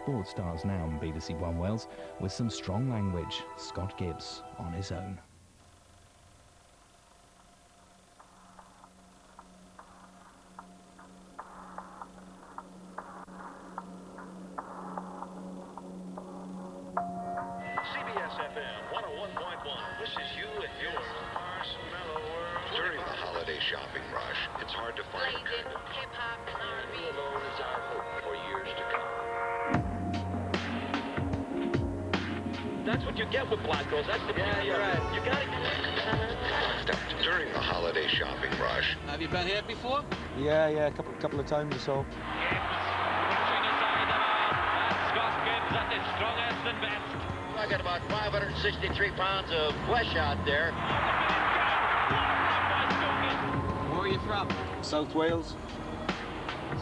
Sport stars now on BBC One Wales with some strong language. Scott Gibbs on his own. CBS FM 101.1 wishes you and yours marshmallow world. During the holiday shopping rush, it's hard to find Blazing, hip-hop, and R&B. You alone is our hope for years to come. That's what you get with black girls. That's the beauty. You're right. You got it. During the holiday shopping rush. Have you been here before? Yeah, a couple of times or so. Scott Gibbs at his strongest and best. I got about 563 pounds of flesh out there. Where are you from? South Wales.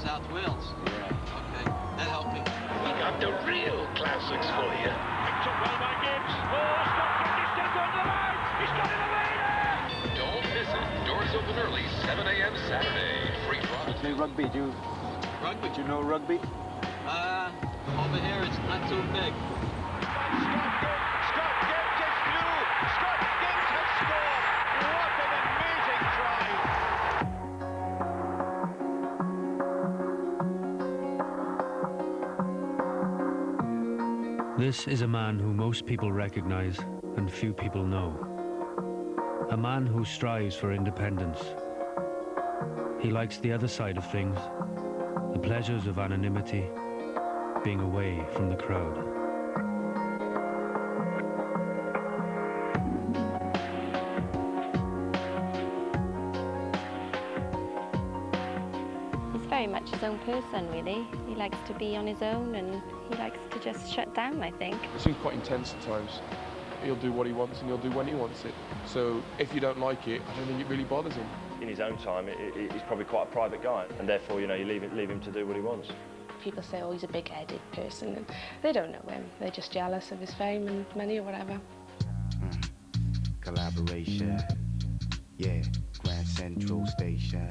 South Wales? Yeah. Okay, that helped me. We got the real classics for you. Picked up well by Gibbs. Oh, Scott Gibbs still going to the line. He's got it away there. Don't miss it. Doors open early, 7 a.m. Saturday. Free profit. Play rugby, do Rugby? you know rugby? Over here it's not too big. Scott Gibbs is through. Scott Gibbs has scored. What an amazing try. This is a man who most people recognize and few people know. A man who strives for independence. He likes the other side of things, the pleasures of anonymity, being away from the crowd. He's very much his own person, really. He likes to be on his own and he likes to just shut down, I think. It seems quite intense at times. He'll do what he wants and he'll do when he wants it. So if you don't like it, I don't think it really bothers him. In his own time, he's probably quite a private guy, and therefore, you leave him to do what he wants. People say, oh, he's a big-headed person, and they don't know him. They're just jealous of his fame and money or whatever. Collaboration, yeah, Grand Central Station,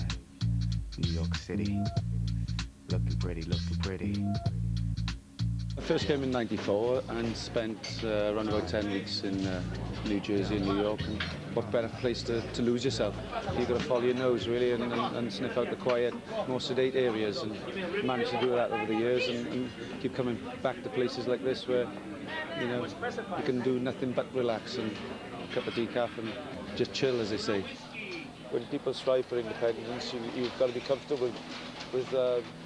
New York City, looking pretty, looking pretty. I first came in '94 and spent around about 10 weeks in New Jersey and New York. And what better place to lose yourself? You've got to follow your nose, really, and sniff out the quiet, more sedate areas, and managed to do that over the years and keep coming back to places like this where, you can do nothing but relax and a cup of decaf and just chill, as they say. When people strive for independence, you've got to be comfortable with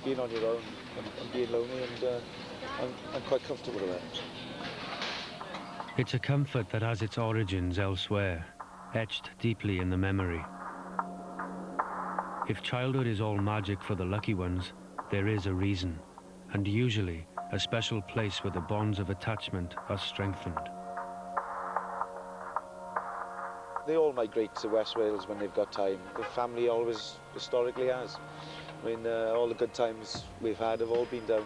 being on your own and being lonely, and I'm quite comfortable with that. It's a comfort that has its origins elsewhere, etched deeply in the memory. If childhood is all magic for the lucky ones, there is a reason, and usually a special place where the bonds of attachment are strengthened. They all migrate to West Wales when they've got time. The family always historically has. I mean, all the good times we've had have all been down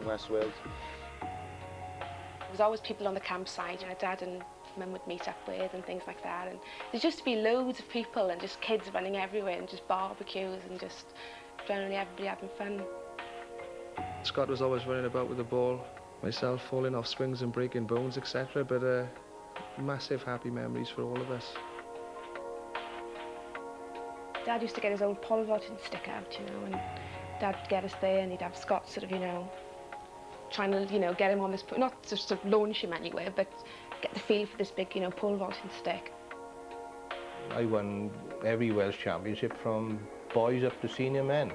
West Wales. There was always people on the campsite, Dad and Mum would meet up with and things like that. And there used to be loads of people and just kids running everywhere and just barbecues and just generally everybody having fun. Scott was always running about with the ball, myself falling off swings and breaking bones, etc. But massive happy memories for all of us. Dad used to get his old pole vaulting stick out, and Dad would get us there and he'd have Scott sort of, trying to, get him on this, not just to launch him anywhere, but get the feel for this big, pole vaulting stick. I won every Welsh Championship from boys up to senior men.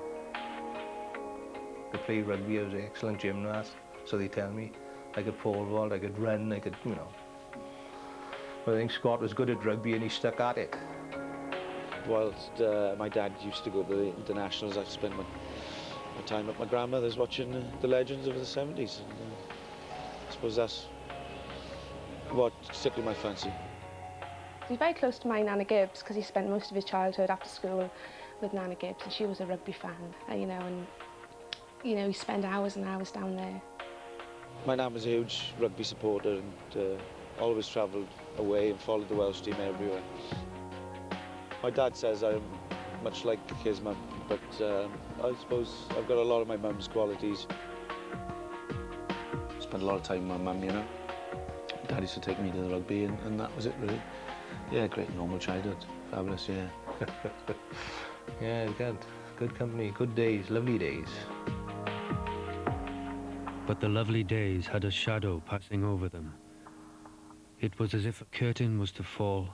I played rugby, I was an excellent gymnast, so they tell me. I could pole vault, I could run, I could, But I think Scott was good at rugby and he stuck at it. Whilst my dad used to go to the internationals, I spent my time at my grandmother's watching the legends of the 70s. And, I suppose that's what tickled my fancy. He's very close to my Nana Gibbs because he spent most of his childhood after school with Nana Gibbs, and she was a rugby fan, and he spent hours and hours down there. My nan was a huge rugby supporter and always travelled away and followed the Welsh team everywhere. My dad says I'm much like his mum, but I suppose I've got a lot of my mum's qualities. spent a lot of time with my mum, you know. Dad used to take me to the rugby, and that was it, really. Yeah, great normal childhood. Fabulous, yeah. Yeah, good company, good days, lovely days. But the lovely days had a shadow passing over them. It was as if a curtain was to fall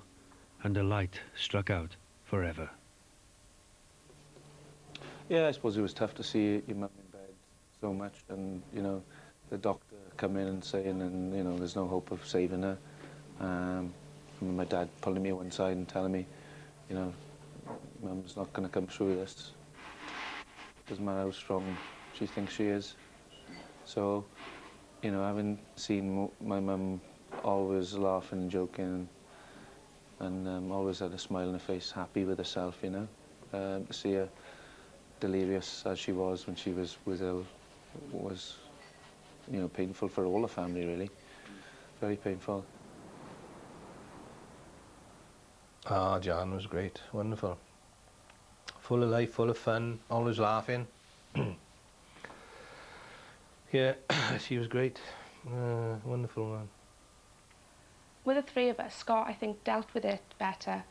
and a light struck out forever. Yeah, I suppose it was tough to see your mum in bed so much, and, you know, the doctor come in and saying, and, you know, there's no hope of saving her. I mean, my dad pulling me one side and telling me, you know, Mum's not going to come through this. Doesn't matter how strong she thinks she is. So, you know, having seen my mum always laughing and joking, and always had a smile on her face, happy with herself, you know. To see her delirious as she was when she was ill was, you know, painful for all the family, really. Very painful. Ah, Jan was great, wonderful. Full of life, full of fun, always laughing. Yeah, she was great. Wonderful man. With the three of us, Scott, I think, dealt with it better.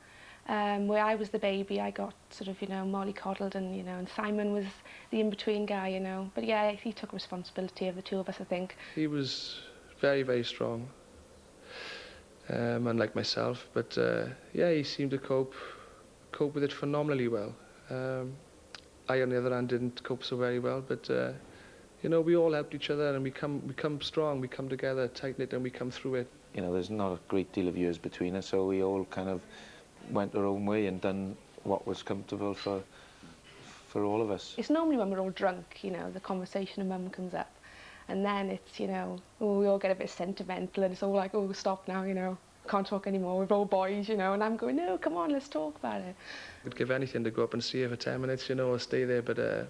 Where I was the baby, I got sort of, you know, mollycoddled, and, you know, and Simon was the in-between guy, you know. But yeah, he took responsibility of the two of us, I think. He was very, very strong, unlike myself. But yeah, he seemed to cope with it phenomenally well. I, on the other hand, didn't cope so very well. But you know, we all helped each other, and we come strong. We come together, tight-knit, and we come through it. You know, there's not a great deal of years between us, so we all kind of went our own way and done what was comfortable for all of us. It's normally when we're all drunk, you know, the conversation of Mum comes up, and then it's, you know, oh, we all get a bit sentimental, and it's all like, oh, stop now, you know, can't talk anymore, we're all boys, you know, and I'm going, no, come on, let's talk about it. I'd give anything to go up and see her for 10 minutes, you know, or stay there, but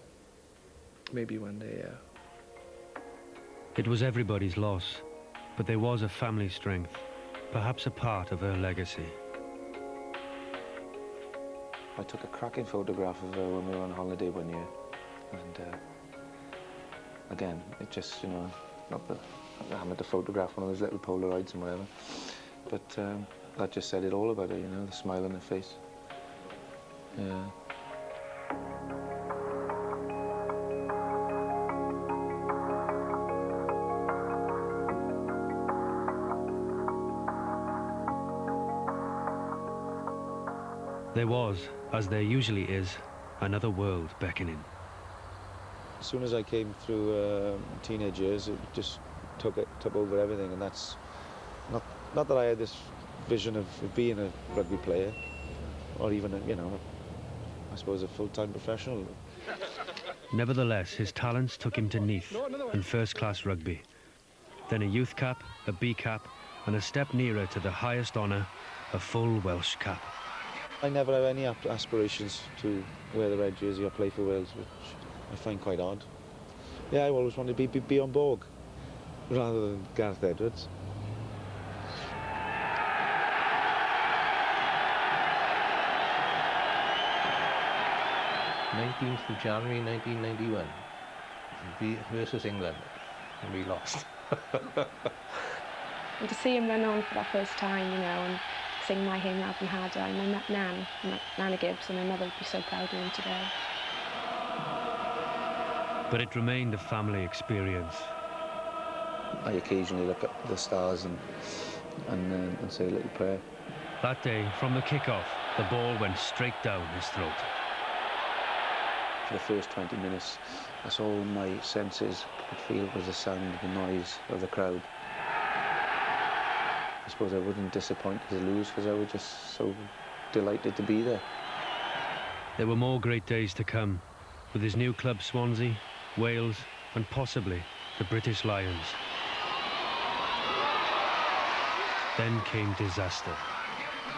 maybe one day, yeah. It was everybody's loss, but there was a family strength, perhaps a part of her legacy. I took a cracking photograph of her when we were on holiday one year, and again, it just, you know, not that I hammered to photograph one of those little Polaroids and whatever, but that just said it all about her, you know, the smile on her face. Yeah. There was, as there usually is, another world beckoning. As soon as I came through teenage years, it just took over everything, and that's not that I had this vision of being a rugby player, or even you know, I suppose a full-time professional. Nevertheless, his talents took him to Neath and first-class rugby. Then a youth cap, a B cap, and a step nearer to the highest honour, a full Welsh cap. I never have any aspirations to wear the red jersey or play for Wales, which I find quite odd. Yeah, I always wanted to be Bjorn Borg rather than Gareth Edwards. 19th of January 1991 versus England, and we lost. And to see him run on for that first time, you know, and sing My Hymn Loud and Harder, and I met Nana Gibbs, and my mother would be so proud of him today. But it remained a family experience. I occasionally look at the stars and say a little prayer. That day, from the kick-off, the ball went straight down his throat. For the first 20 minutes, that's all my senses could feel was the sound, the noise of the crowd. I suppose I wasn't disappointed to lose because I was just so delighted to be there. There were more great days to come, with his new club Swansea, Wales, and possibly the British Lions. Then came disaster.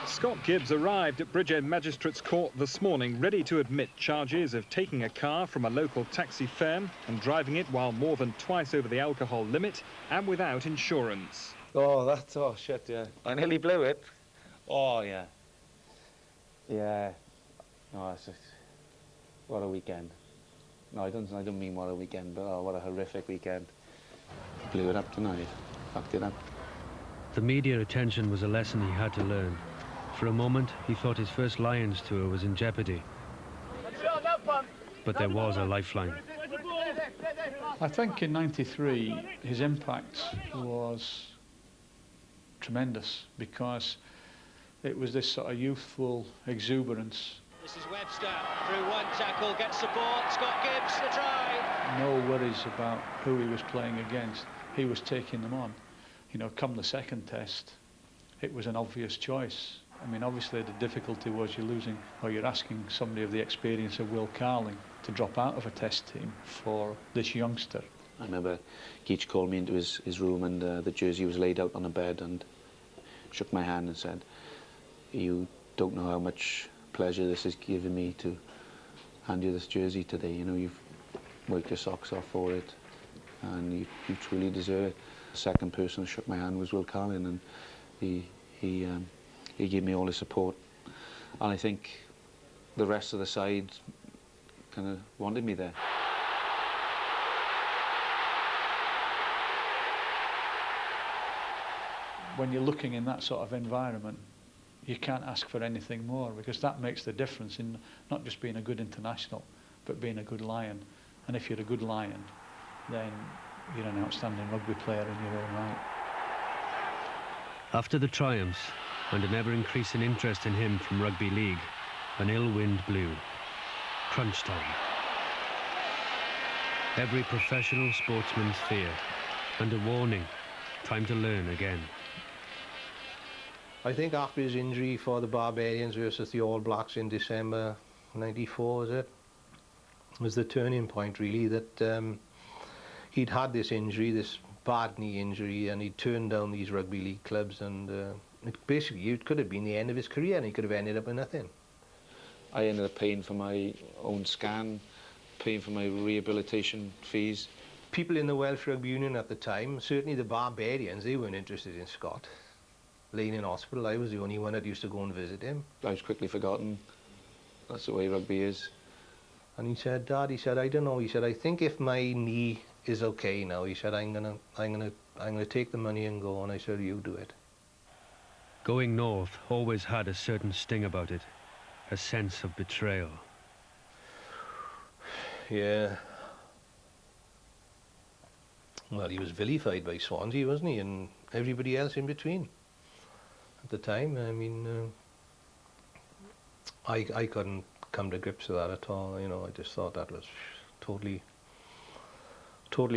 Scott Gibbs arrived at Bridgend Magistrates Court this morning ready to admit charges of taking a car from a local taxi firm and driving it while more than twice over the alcohol limit and without insurance. Oh shit, yeah. I nearly blew it. Oh, yeah. Yeah. No, it's just, what a weekend. No, I don't mean what a weekend, but oh, what a horrific weekend. Blew it up tonight. Fucked it up. The media attention was a lesson he had to learn. For a moment, he thought his first Lions tour was in jeopardy. But there was a lifeline. I think in '93 his impact was tremendous because it was this sort of youthful exuberance. This is Webster through one tackle, gets support. Scott Gibbs, the try. No worries about who he was playing against. He was taking them on. You know, come the second test, it was an obvious choice. I mean, obviously the difficulty was you're losing, or you're asking somebody of the experience of Will Carling to drop out of a test team for this youngster. I remember Geach called me into his room, and the jersey was laid out on a bed, and shook my hand and said, "You don't know how much pleasure this has given me to hand you this jersey today. You know, you've worked your socks off for it, and you truly deserve it." The second person who shook my hand was Will Carling, and he gave me all his support. And I think the rest of the side kind of wanted me there. When you're looking in that sort of environment, you can't ask for anything more, because that makes the difference in not just being a good international, but being a good Lion. And if you're a good Lion, then you're an outstanding rugby player in your own right. After the triumphs and an ever-increasing interest in him from rugby league, an ill wind blew. Crunch time. Every professional sportsman's fear, and a warning, time to learn again. I think after his injury for the Barbarians versus the All Blacks in December '94, was it? Was the turning point, really, that he'd had this injury, this bad knee injury, and he'd turned down these rugby league clubs, and it could have been the end of his career, and he could have ended up with nothing. I ended up paying for my own scan, paying for my rehabilitation fees. People in the Welsh Rugby Union at the time, certainly the Barbarians, they weren't interested in Scott. Laying in hospital, I was the only one that used to go and visit him. I was quickly forgotten. That's the way rugby is. And he said, "Dad," he said, "I don't know." He said, "I think if my knee is okay now," he said, I'm gonna take the money and go." And I said, "You do it." Going north always had a certain sting about it, a sense of betrayal. Yeah. Well, he was vilified by Swansea, wasn't he? And everybody else in between. At the time, I mean, I couldn't come to grips with that at all. You know, I just thought that was totally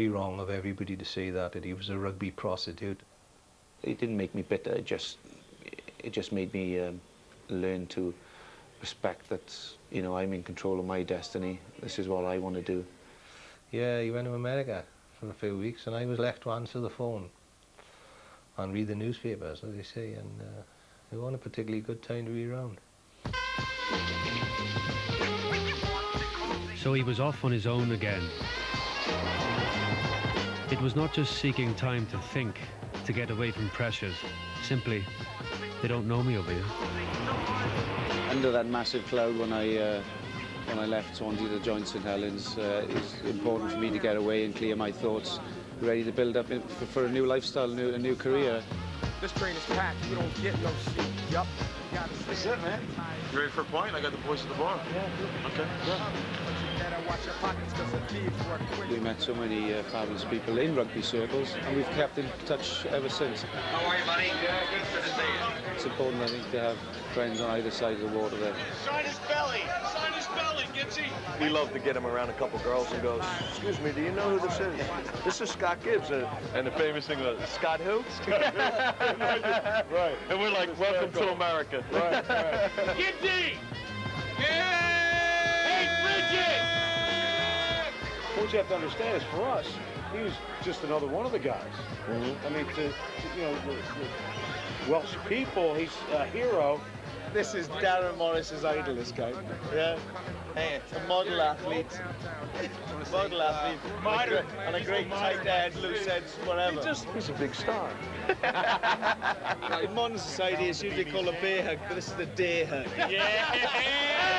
wrong of everybody to say that he was a rugby prostitute. It didn't make me bitter. It just made me learn to respect that, you know, I'm in control of my destiny. This is what I want to do. Yeah, he went to America for a few weeks, and I was left to answer the phone and read the newspapers, as they say, and it wasn't a particularly good time to be around. So he was off on his own again. It was not just seeking time to think, to get away from pressures. Simply, they don't know me over here. Under that massive cloud when I left Swansea to join St Helens, it was important for me to get away and clear my thoughts, ready to build up for a new lifestyle, a new career. This train is packed. You don't get no shit. Yup. That's it, man. You ready for a point? I got the boys at the bar. Yeah. Okay. Yeah. We met so many fabulous people in rugby circles, and we've kept in touch ever since. How are you, buddy? Yeah, good to see you. It's important, I think, to have friends on either side of the water there. Sign his belly. Sign his belly, Gibsy. We love to get him around a couple girls and goes, "Excuse me, do you know who this is? This is Scott Gibbs." And the famous thing was, "Scott who?" Right. And we're like, "Welcome to America." Right. Gibbsy! Yeah! What you have to understand is, for us, he was just another one of the guys. Mm-hmm. I mean, you know, the Welsh people, he's a hero. This is Darren Morris's idol, this guy. Yeah. Hey, a model athlete. Model athlete. And a great tight head, loose heads, whatever. He's a big star. In modern society, it's usually called a bear hug, but this is the deer hug. Yeah! Hey!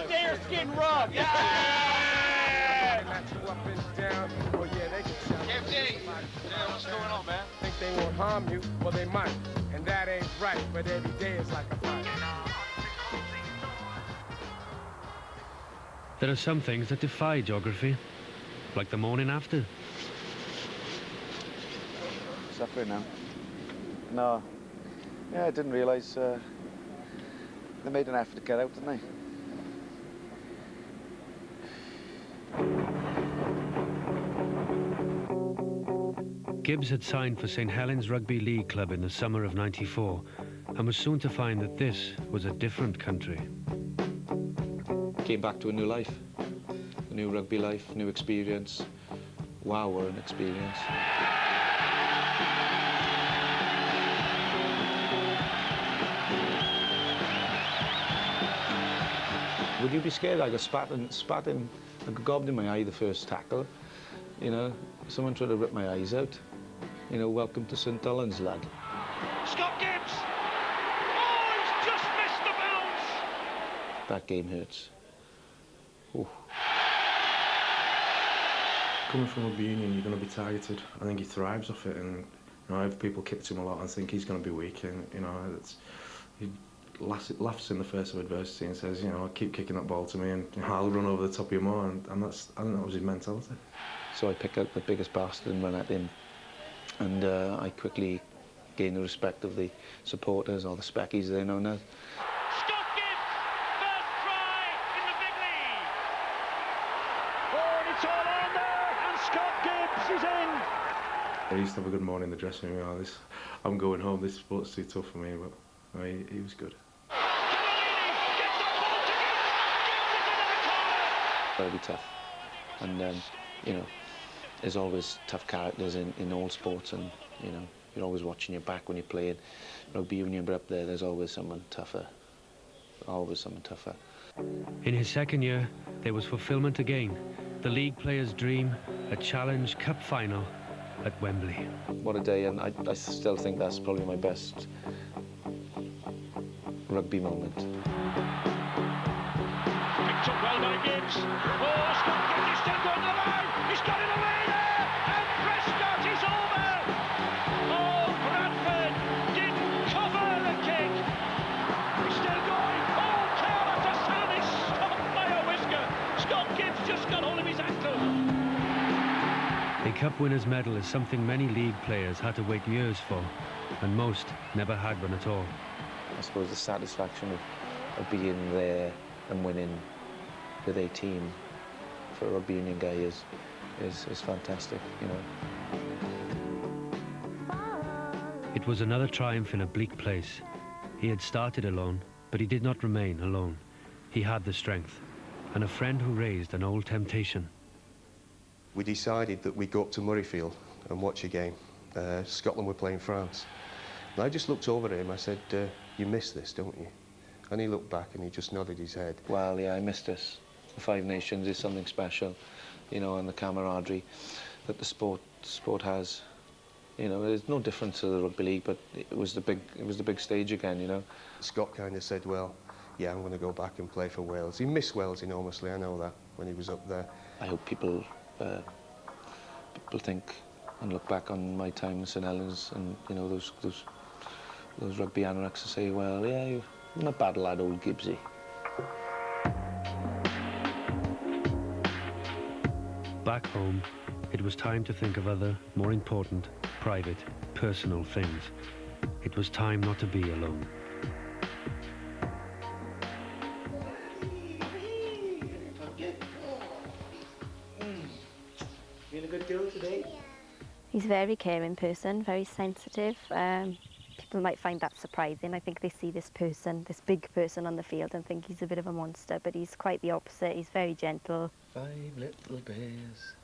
Deer skin rug! Yeah! they won't harm you, well they might. And that ain't right, but every day is like a fight. There are some things that defy geography, like the morning after. Suffering now. No. Yeah, I didn't realise they made an effort to get out, didn't they? Gibbs had signed for St Helens Rugby League Club in the summer of '94 and was soon to find that this was a different country. Came back to a new life. A new rugby life, new experience. Wow, what an experience. Would you be scared? I got spat in, I got gobbed in my eye the first tackle. You know, someone tried to rip my eyes out. You know, welcome to St Helens, lad. Scott Gibbs! Oh, he's just missed the bounce! That game hurts. Ooh. Coming from rugby union, you're going to be targeted. I think he thrives off it, and you know, if people kicked him a lot, I think he's going to be weak, and you know, he laughs in the face of adversity and says, you know, keep kicking that ball to me, and you know, I'll run over the top of you more, and that's, I think that was his mentality. So I picked out the biggest bastard and ran at him, and I quickly gained the respect of the supporters, or the speckies they know now. Scott Gibbs, first try in the big league. Oh, and it's all on there, and Scott Gibbs is in. I used to have a good morning in the dressing room. You know, I'm going home, this sport's too tough for me, but he was good. Gotta be tough, and you know, there's always tough characters in all sports, and you know, you're always watching your back when you're playing rugby union, but up there's always someone tougher, always someone tougher. In his second year, there was fulfilment again. The league player's dream, a Challenge Cup final at Wembley. What a day, and I still think that's probably my best rugby moment. Picked up well by Gibbs. Oh, Scott Gibbs is still going to the line. He's got it away there. And Prescott is over. Oh, Bradford didn't cover the kick. He's still going. Oh, curl after Sam is stopped by a whisker. Scott Gibbs just got hold of his ankle. A Cup winner's medal is something many league players had to wait years for, and most never had one at all. I suppose the satisfaction of being there and winning with a team for a rugby union guy is fantastic, you know. It was another triumph in a bleak place. He had started alone, but he did not remain alone. He had the strength, and a friend who raised an old temptation. We decided that we'd go up to Murrayfield and watch a game. Scotland were playing France. And I just looked over at him, I said, you miss this, don't you? And he looked back and he just nodded his head. Well, yeah, I miss this. The Five Nations is something special, you know, and the camaraderie that the sport has. You know, there's no difference to the rugby league, but it was the big stage again, you know. Scott kind of said, well, yeah, I'm going to go back and play for Wales. He missed Wales enormously, I know that, when he was up there. I hope people think and look back on my time in St Helens, and you know, those rugby anoraks, to say, well, yeah, you're not a bad lad, old Gibbsy. Back home, it was time to think of other, more important, private, personal things. It was time not to be alone. Being a good girl today? He's a very caring person, very sensitive. People might find that surprising. I think they see this person, this big person on the field, and think he's a bit of a monster, but he's quite the opposite. He's very gentle. 5 little bears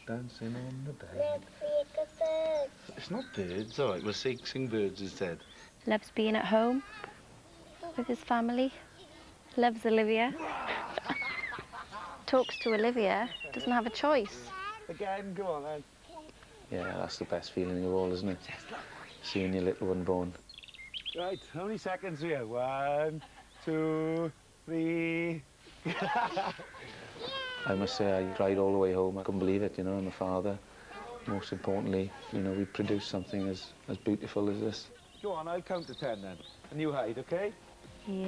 dancing on the bed. Let's see the birds. It's not birds, all right, we'll sing birds instead. Loves being at home with his family. Loves Olivia. Talks to Olivia, doesn't have a choice. Again, go on then. Yeah, that's the best feeling of all, isn't it? Seeing your little one born. Right, how many seconds here? 1, 2, 3. I must say, I cried all the way home. I couldn't believe it, you know, I'm a father. most importantly, you know, we produce something as beautiful as this. Go on, I'll count to 10 then. And you hide, okay? He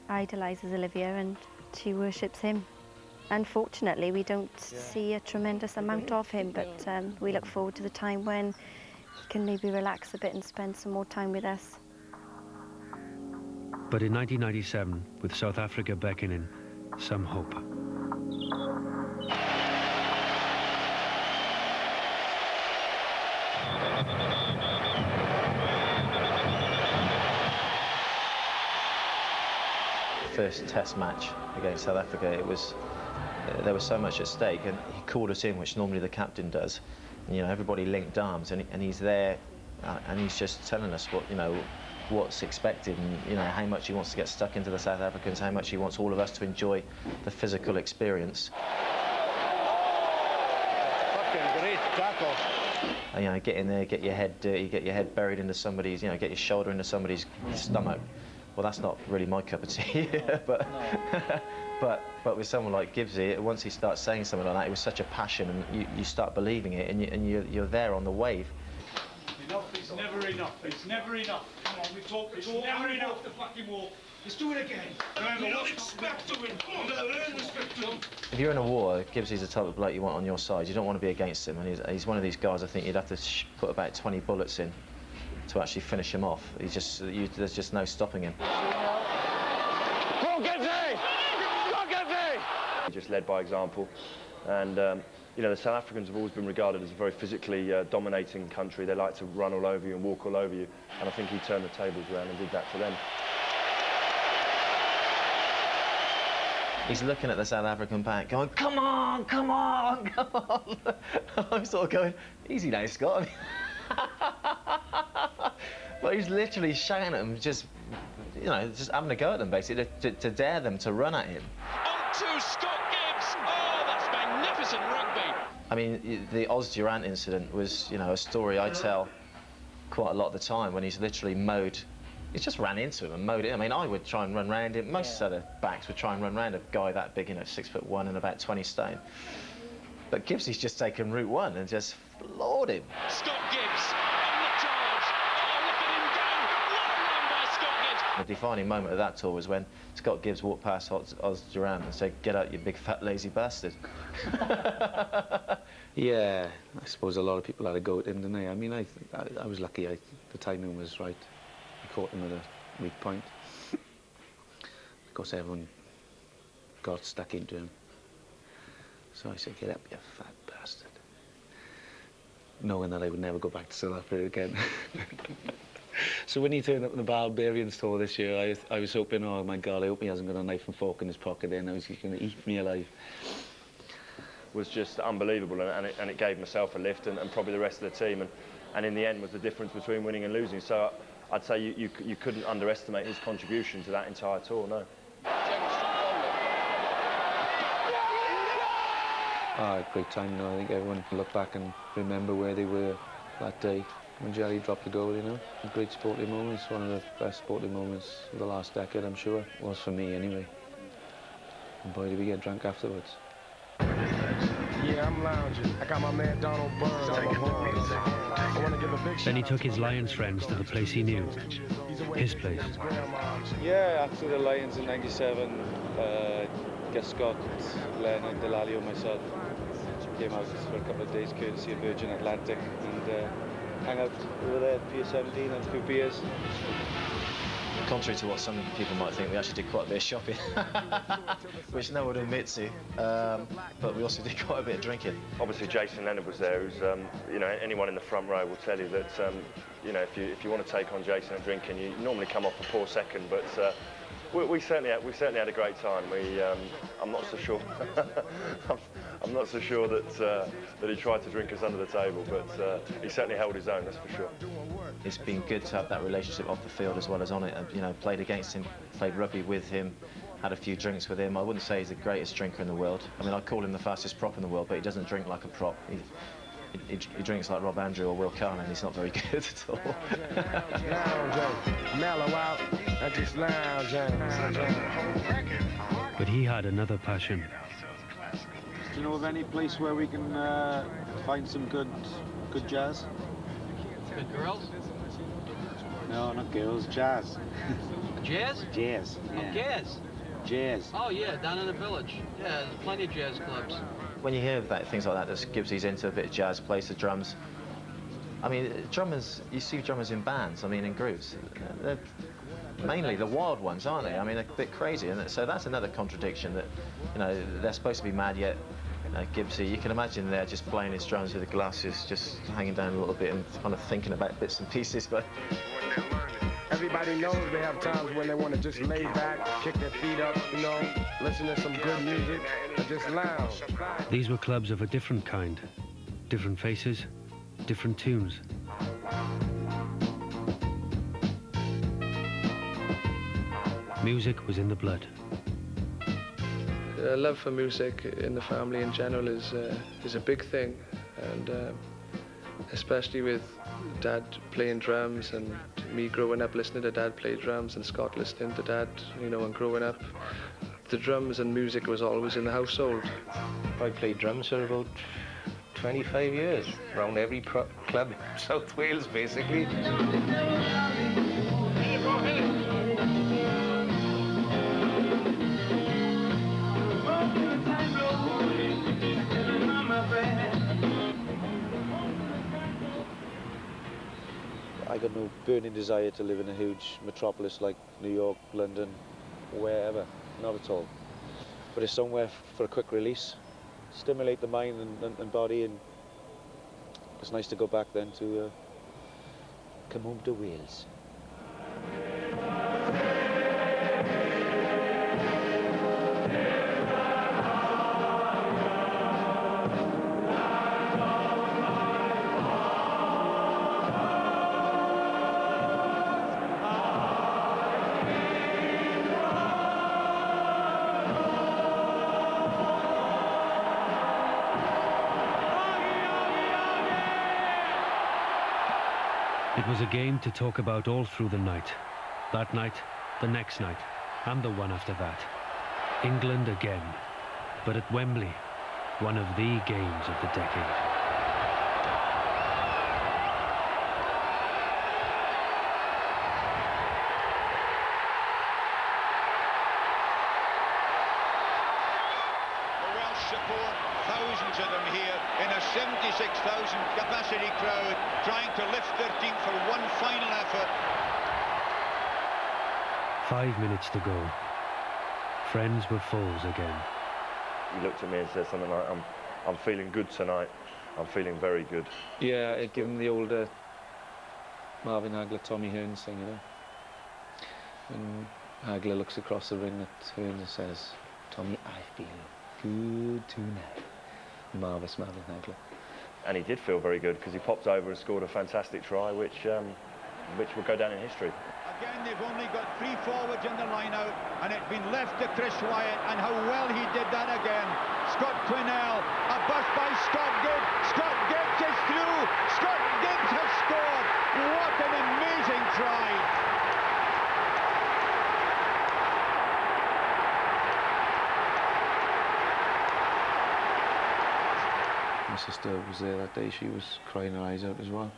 idolises Olivia and she worships him. Unfortunately, we don't see a tremendous amount of him, but we look forward to the time when he can maybe relax a bit and spend some more time with us. But in 1997, with South Africa beckoning, some hope. First test match against South Africa, it was there was so much at stake, and he called us in, which normally the captain does. And, you know, everybody linked arms, and he's there, and he's just telling us what, you know, what's expected, and you know how much he wants to get stuck into the South Africans, how much he wants all of us to enjoy the physical experience. Fucking great tackle. And, you know, get in there, get your head dirty, get your head buried into somebody's, you know, get your shoulder into somebody's stomach. Well, that's not really my cup of tea, but, but with someone like Gibbsy, once he starts saying something like that, it was such a passion, and you start believing it, and you're there on the wave. Enough, it's never enough. It's never enough. Come on, we talk. It's never enough. The fucking wall. Let's do it again. We don't expect to win. If you're in a war, Gibbsy's the type of bloke you want on your side. You don't want to be against him, and he's one of these guys I think you'd have to put about 20 bullets in to actually finish him off. There's just no stopping him. Go on, Gibbsy! Go on, Gibbsy! He just led by example, and you know, the South Africans have always been regarded as a very physically dominating country. They like to run all over you and walk all over you, and I think he turned the tables around and did that to them. He's looking at the South African pack going, come on, come on, come on. I'm sort of going, easy now, Scott. But he's literally shouting at them, just, you know, just having a go at them, basically, to dare them to run at him. On to Scott Gibbs. Oh, that's magnificent rugby. I mean, the Oz Durant incident was, you know, a story I tell quite a lot of the time, when he's literally mowed. He just ran into him and mowed it. I mean, I would try and run round him. Most other backs would try and run round a guy that big, you know, 6'1" and about 20 stone. But Gibbsy's just taken Route 1 and just floored him. Scott Gibbs on the charge. Oh, look at him go. What a run by Scott Gibbs. The defining moment of that tour was when Scott Gibbs walked past Oz Durant and said, "Get out, you big fat lazy bastard." Yeah, I suppose a lot of people had a go at him, didn't they? I mean, I was lucky. The timing was right. I caught him at a weak point. Of course, everyone got stuck into him. So I said, "Get up, you fat bastard." Knowing that I would never go back to South Africa again. So when he turned up in the Barbarians tour this year, I was hoping, oh my God, I hope he hasn't got a knife and fork in his pocket then. I was going to eat me alive. Was just unbelievable, and it gave myself a lift, and probably the rest of the team, and in the end was the difference between winning and losing. So I'd say you couldn't underestimate his contribution to that entire tour, no. Great time, you know. I think everyone can look back and remember where they were that day when Jerry dropped the goal, you know. Great sporting moments, one of the best sporting moments of the last decade, I'm sure. Was for me, anyway. And boy, did we get drunk afterwards. Yeah, I'm lounging. I got my man Donald Burns on the horns. I want to give a big Then he took his Lions friends to the place he knew, his place. Yeah, after the Lions in '97, Gus Scott, Len and Delalio, myself, came out for a couple of days courtesy of Virgin Atlantic and hang out over there at Pier 17 and a few beers. Contrary to what some people might think, we actually did quite a bit of shopping, which no one would admit to, but we also did quite a bit of drinking. Obviously, Jason Leonard was there, who's, you know, anyone in the front row will tell you that, you know, if you want to take on Jason and drinking, you normally come off a poor second, but we certainly had a great time. I'm not so sure. I'm not so sure that he tried to drink us under the table, but he certainly held his own, that's for sure. It's been good to have that relationship off the field as well as on it. You know, played against him, played rugby with him, had a few drinks with him. I wouldn't say he's the greatest drinker in the world. I mean, I call him the fastest prop in the world, but he doesn't drink like a prop. He drinks like Rob Andrew or Will Carnan. He's not very good at all. But he had another passion. Do you know of any place where we can find some good Good jazz? Good girls? No, not girls, jazz. Jazz? Jazz, Oh, yeah. jazz? Jazz. Oh, yeah, down in the village. Yeah, there's plenty of jazz clubs. When you hear that, things like that, that Gibbsy's into a bit of jazz, plays the drums. I mean, drummers, you see drummers in bands, I mean, in groups. They're mainly the wild ones, aren't they? I mean, they're a bit crazy. And so that's another contradiction that, you know, they're supposed to be mad, yet Gibbsy, you can imagine they're just playing his drums with the glasses just hanging down a little bit and kind of thinking about bits and pieces. But Everybody knows they have times when they want to just lay back, kick their feet up, you know, listen to some good music, and just lounge. These were clubs of a different kind. Different faces, different tunes. Music was in the blood. Love for music in the family in general is a big thing, and especially with Dad playing drums and me growing up listening to Dad play drums and Scott listening to Dad, you know, and growing up, the drums and music was always in the household. I played drums for about 25 years, around every club, South Wales basically. I got no burning desire to live in a huge metropolis like New York, London, wherever, not at all. But it's somewhere for a quick release, stimulate the mind and body, and it's nice to go back then to come home to Wales. It was a game to talk about all through the night. That night, the next night, and the one after that. England again, but at Wembley, one of the games of the decade. Support, thousands of them here in a 76,000 capacity crowd trying to lift their team for one final effort. 5 minutes to go. Friends were foes again. He looked at me and said something like, I'm feeling good tonight. I'm feeling very good. Yeah, I'd give him the older Marvin Hagler, Tommy Hearns thing, you know. And Hagler looks across the ring at Hearns and says, Tommy, I feel good tonight. Marvellous Marvin Hagler. And he did feel very good because he popped over and scored a fantastic try, which will go down in history. Again, they've only got 3 forwards in the line-out, and it's been left to Chris Wyatt, and how well he did that again. Scott Quinnell, a bust by Scott Gibbs. Scott Gibbs is through. Scott Gibbs has scored. What an amazing try. My sister was there that day. She was crying her eyes out as well.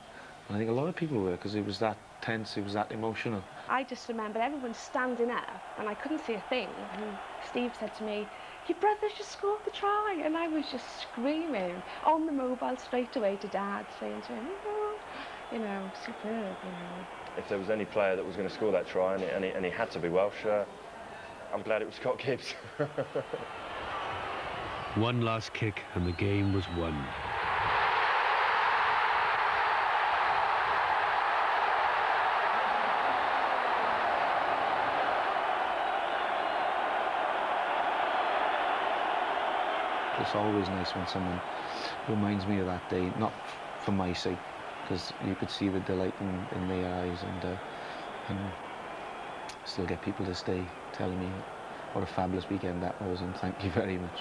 And I think a lot of people were, because it was that tense, it was that emotional. I just remember everyone standing up and I couldn't see a thing. And Steve said to me, your brother's just scored the try. And I was just screaming on the mobile straight away to Dad, saying to him, oh, you know, superb, you know. If there was any player that was going to score that try, and he had to be Welsh, I'm glad it was Scott Gibbs. One last kick and the game was won. It's always nice when someone reminds me of that day, not for my sake, because you could see the delight in their eyes, and still get people to stay telling me what a fabulous weekend that was, and thank you very much.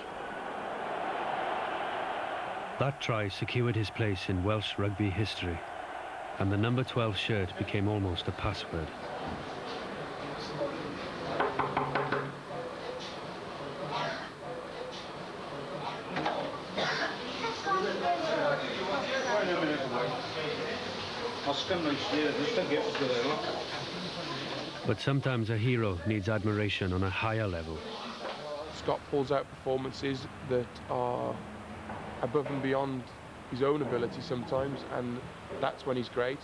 That try secured his place in Welsh rugby history, and the number 12 shirt became almost a password. But sometimes a hero needs admiration on a higher level. Scott pulls out performances that are above and beyond his own ability sometimes, and that's when he's great.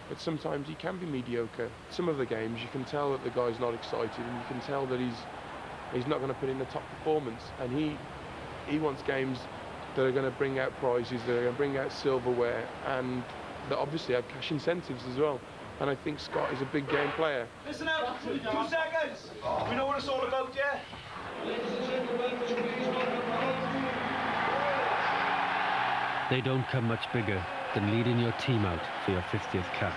But sometimes he can be mediocre. Some of the games you can tell that the guy's not excited, and you can tell that he's not going to put in the top performance, and he wants games that are going to bring out prizes, that are going to bring out silverware, and that obviously have cash incentives as well. And I think Scott is a big game player. Listen up, 2 seconds. We know what it's all about, yeah? They don't come much bigger than leading your team out for your 50th cap.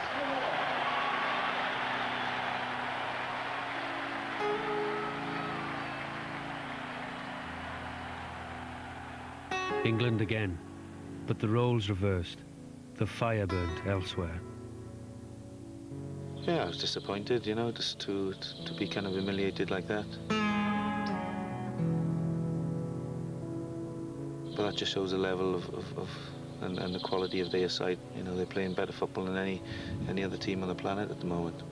England again, but the roles reversed. The fire burnt elsewhere. Yeah, I was disappointed, you know, just to be kind of humiliated like that. But that just shows the level and the quality of their side. You know, they're playing better football than any other team on the planet at the moment.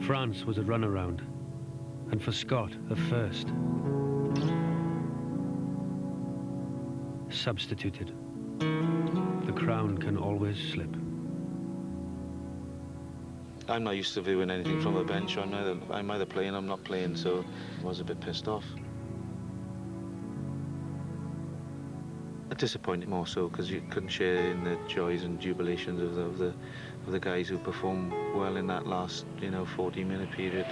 France was a runaround, and for Scott, a first. Substituted. The crown can always slip. I'm not used to viewing anything from a bench. I'm either playing or I'm not playing, so I was a bit pissed off. Disappointed more so because you couldn't share in the joys and jubilations of the guys who performed well in that last, 40-minute period.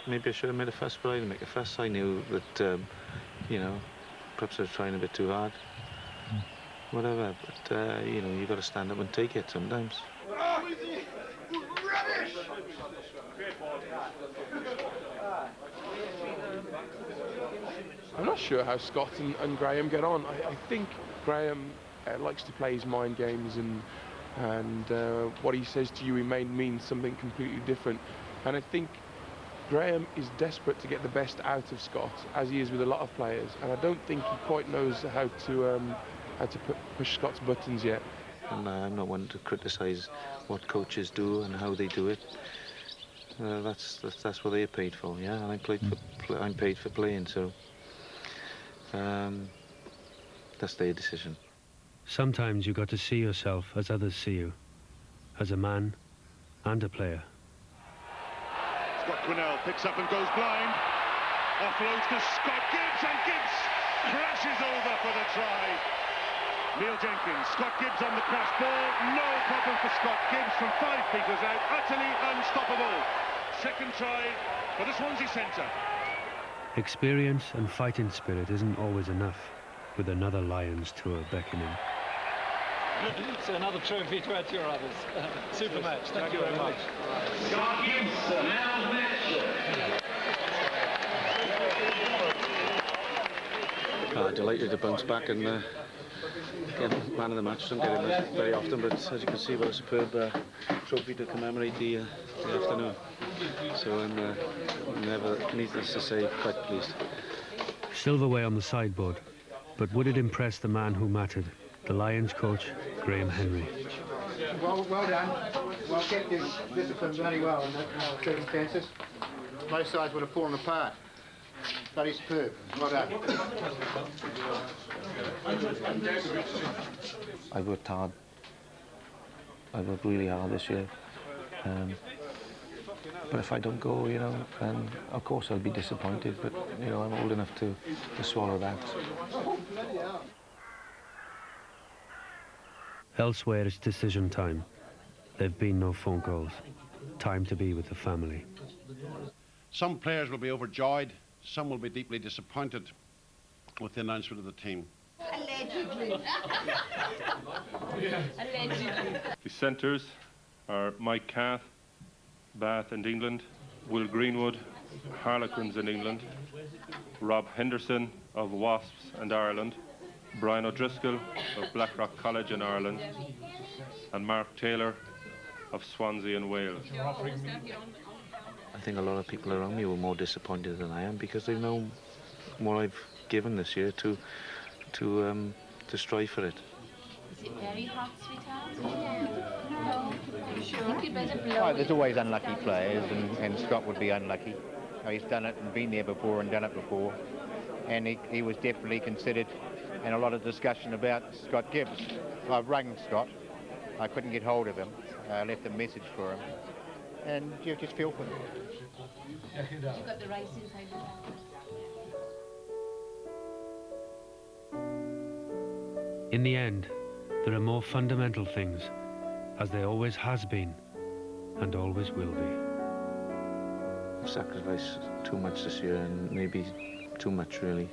Maybe I should have made a fuss, but I didn't make a fuss. I knew that, perhaps I was trying a bit too hard. Whatever, but, you've got to stand up and take it sometimes. I'm not sure how Scott and Graham get on. I think Graham likes to play his mind games, and what he says to you, he may mean something completely different. And I think Graham is desperate to get the best out of Scott, as he is with a lot of players, and I don't think he quite knows how to push Scott's buttons yet. And I'm not one to criticise what coaches do and how they do it. That's what they're paid for, yeah. And I'm paid for playing, so that's their decision. Sometimes you got to see yourself as others see you, as a man and a player. Scott Quinnell picks up and goes blind. Offloads to Scott Gibbs, and Gibbs crashes over for the try. Neil Jenkins, Scott Gibbs on the cross ball, no problem for Scott Gibbs from 5 metres out, utterly unstoppable. Second try for the Swansea centre. Experience and fighting spirit isn't always enough, with another Lions tour beckoning. So another trophy to add to your others. Super match, thank you very much. Scott Gibbs, man of the match. Delighted to bounce back and get man of the match. Don't get it very often, but as you can see, what a superb trophy to commemorate the afternoon. So I'm never, needless to say, quite pleased. Silverware on the sideboard, but would it impress the man who mattered, the Lions coach, Graham Henry? Well done. Well kept, you disciplined very well in those circumstances. Both sides would have fallen apart. Bloody superb. Well done. I worked hard. I worked really hard this year. But if I don't go, then of course I'll be disappointed. But I'm old enough to swallow that. Elsewhere, it's decision time. There've been no phone calls. Time to be with the family. Some players will be overjoyed. Some will be deeply disappointed with the announcement of the team. Allegedly. Allegedly. The centres are Mike Cath, Bath and England. Will Greenwood, Harlequins in England, Rob Henderson of Wasps and Ireland, Brian O'Driscoll of Blackrock College in Ireland, and Mark Taylor of Swansea in Wales. I think a lot of people around me were more disappointed than I am because they know what I've given this year to strive for it. Is it very hot, sweetheart? No. Sure. You better blow Well, there's always unlucky players, and Scott would be unlucky. He's done it and been there before and done it before, and he was definitely considered, and a lot of discussion about Scott Gibbs. I've rung Scott. I couldn't get hold of him. I left a message for him, and you just feel for him. You've got the rice inside the bag. In the end, there are more fundamental things, as there always has been and always will be. I've sacrificed too much this year, and maybe too much really.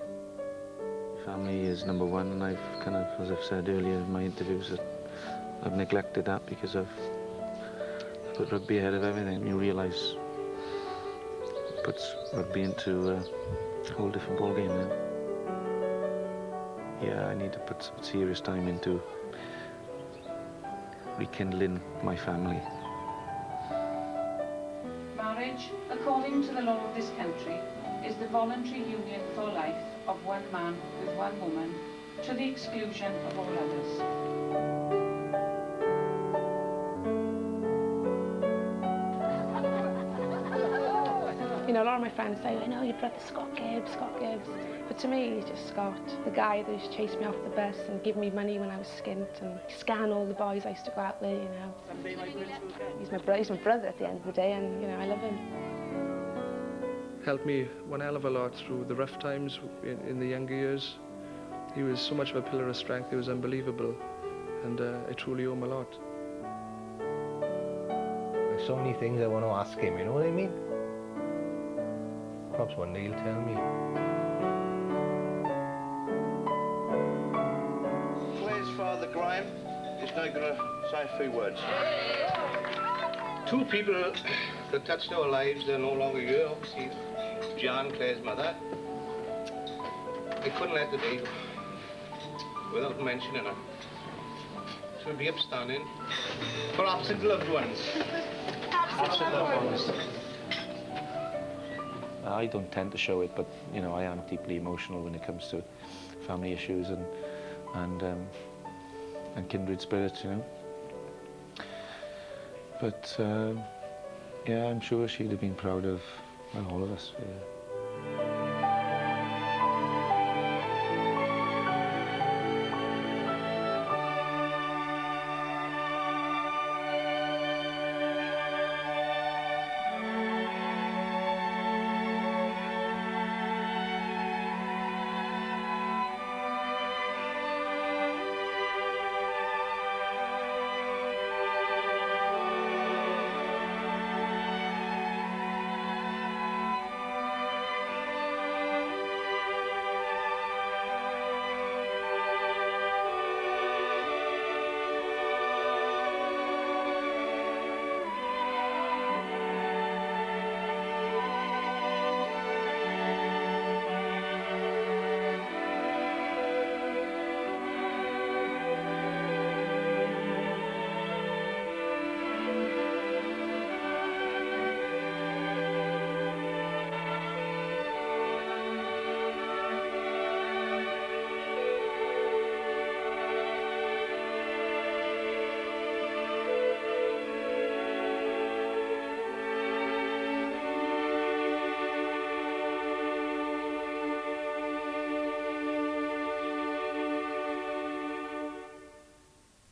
Family is number one, and I've kind of, as I've said earlier in my interviews, that I've neglected that because I've put rugby ahead of everything. You realise it puts rugby into a whole different ballgame then. Yeah, I need to put some serious time into rekindling my family. Marriage, according to the law of this country, is the voluntary union for life of one man with one woman, to the exclusion of all others. You know, a lot of my friends say, I know your brother Scott Gibbs. But to me, he's just Scott, the guy that used to chase me off the bus and give me money when I was skint and scan all the boys I used to go out with, you know. He's my brother at the end of the day, and, you know, I love him. Helped me one hell of a lot through the rough times in the younger years. He was so much of a pillar of strength, it was unbelievable, and I truly owe him a lot. There's so many things I want to ask him, you know what I mean? Perhaps one day he'll tell me. Claire's father, Graham, is now going to say a few words. Two people that touched our lives are no longer here, obviously. John, Claire's mother. I couldn't let it be without mentioning her. She would be upstanding for absent loved ones. Absent loved ones. I don't tend to show it, but you know, I am deeply emotional when it comes to family issues and kindred spirits, you know. But yeah, I'm sure she'd have been proud of, well, all of us. Yeah.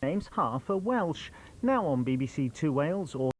Names half are Welsh. Now on BBC Two Wales or